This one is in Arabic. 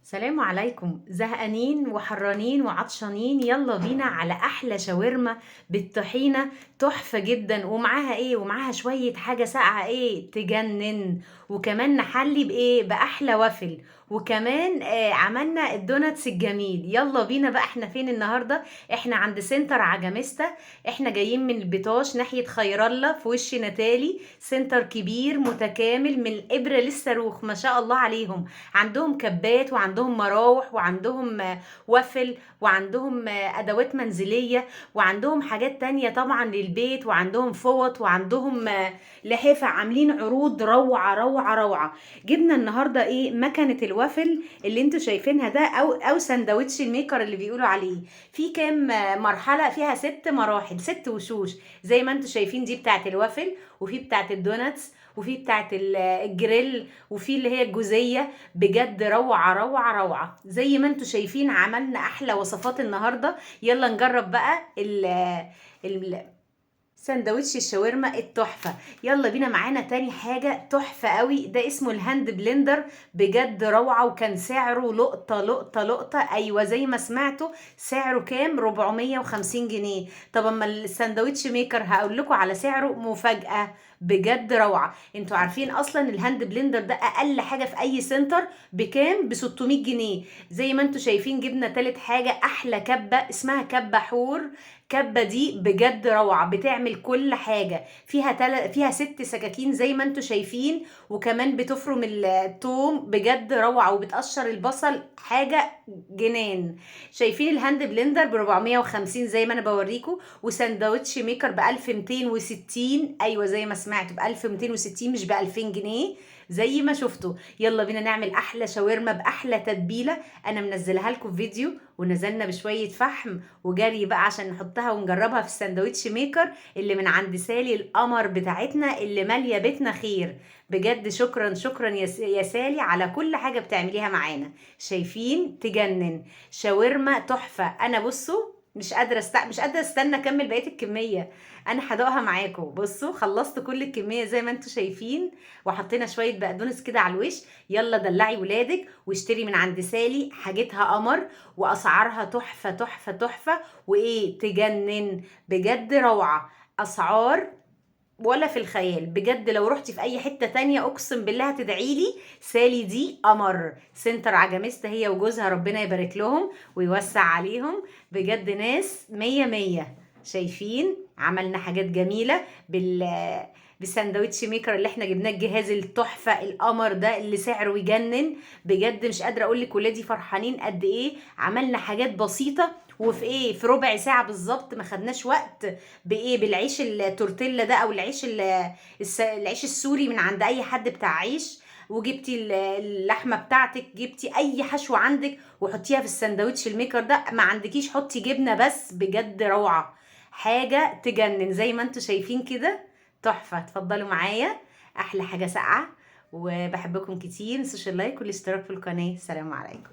سلام عليكم. زهقانين وحرانين وعطشانين، يلا بينا على احلى شاورما بالطحينه. تحفه جدا. ومعاها ايه؟ ومعاها شويه حاجه ساقعه ايه تجنن. وكمان نحلي بايه؟ باحلى وافل. وكمان عملنا الدوناتس الجميل. يلا بينا بقى. احنا فين النهارده؟ احنا عند سنتر عجميستا. احنا جايين من البيطاش ناحيه خير الله في وش نتالي. سنتر كبير متكامل من الابره للصاروخ، ما شاء الله عليهم. عندهم كبات وعندهم مراوح وعندهم وافل وعندهم ادوات منزلية. وعندهم حاجات تانية طبعا للبيت، وعندهم فوط وعندهم لحافة. عاملين عروض روعة روعة روعة. جبنا النهاردة ايه؟ مكنة الوافل اللي انتوا شايفينها ده، او سندوتش الميكر اللي بيقولوا عليه. في كام مرحلة؟ فيها 6 مراحل، 6 وشوش. زي ما انتوا شايفين، دي بتاعت الوافل، وفي بتاعت الدوناتس، وفي بتاعت الجريل، وفي اللي هي الجوزية. بجد روعة روعة روعة. زي ما انتوا شايفين عملنا احلى وصفات النهاردة. يلا نجرب بقى ال سندوتش الشاورما التحفة. يلا بينا. معانا تاني حاجة تحفة قوي، ده اسمه الهاند بلندر. بجد روعة. وكان سعره لقطة لقطة لقطة. ايوه زي ما سمعتوا. سعره كام؟ 450 جنيه. طب اما الساندوتش ميكر هقول لكم على سعره مفاجأة. بجد روعة. انتوا عارفين اصلا الهاند بلندر ده اقل حاجة في اي سنتر بكام؟ ب 600 جنيه. زي ما انتوا شايفين جبنا تالت حاجة، احلى كبة اسمها كبة حور. كبة دي بجد روعة، بتعمل كل حاجة. فيها 6 سكاكين زي ما انتوا شايفين. وكمان بتفرم التوم. بجد روعة. وبتقشر البصل. حاجة جنان. شايفين الهاند بلندر ب 450 زي ما انا بوريكم. وساندوتش ميكر ب 1260. ايوه زي ما سمعت، ب 1260 مش ب 2000 جنيه زي ما شفتوا. يلا بينا نعمل احلى شاورما باحلى تتبيله. انا منزلها لكم فيديو، ونزلنا بشويه فحم وجري بقى عشان نحطها ونجربها في الساندوتش ميكر اللي من عند سالي القمر بتاعتنا اللي ماليه بيتنا خير. بجد شكرا شكرا يا سالي على كل حاجه بتعمليها معانا. شايفين؟ تجنن. شاورما تحفه. انا بصوا مش قادره استنى اكمل بقيه الكميه. انا هدوقها معاكم. بصوا خلصت كل الكميه زي ما انتوا شايفين. وحطينا شويه بقدونس كده على الوش. يلا دلعي ولادك واشتري من عند سالي، حاجتها قمر. واسعارها تحفه تحفه تحفه. وايه؟ تجنن. بجد روعه. اسعار ولا في الخيال. بجد لو رحتي في اي حتة تانية اقسم بالله هتدعيلي. سالي دي قمر. سنتر عجميستا هي وجوزها، ربنا يبارك لهم ويوسع عليهم. بجد ناس مية مية. شايفين عملنا حاجات جميلة بالساندوتش ميكر اللي احنا جبناه، الجهاز التحفة القمر ده اللي سعره يجنن. بجد مش قادرة اقول لك ولادي فرحانين قد ايه. عملنا حاجات بسيطة وفي ايه؟ في ربع ساعة بالظبط، ما خدناش وقت. بايه؟ بالعيش التورتيلا ده، او العيش السوري من عند اي حد بتاع عيش. وجبتي اللحمه بتاعتك، جبتي اي حشو عندك وحطيها في الساندوتش الميكر ده. ما عندكيش حطي جبنه بس. بجد روعه. حاجه تجنن زي ما انتوا شايفين كده. تحفه. اتفضلوا معايا. احلى حاجه ساقعه. وبحبكم كتير. متنسوش اللايك والاشتراك في القناه. سلام عليكم.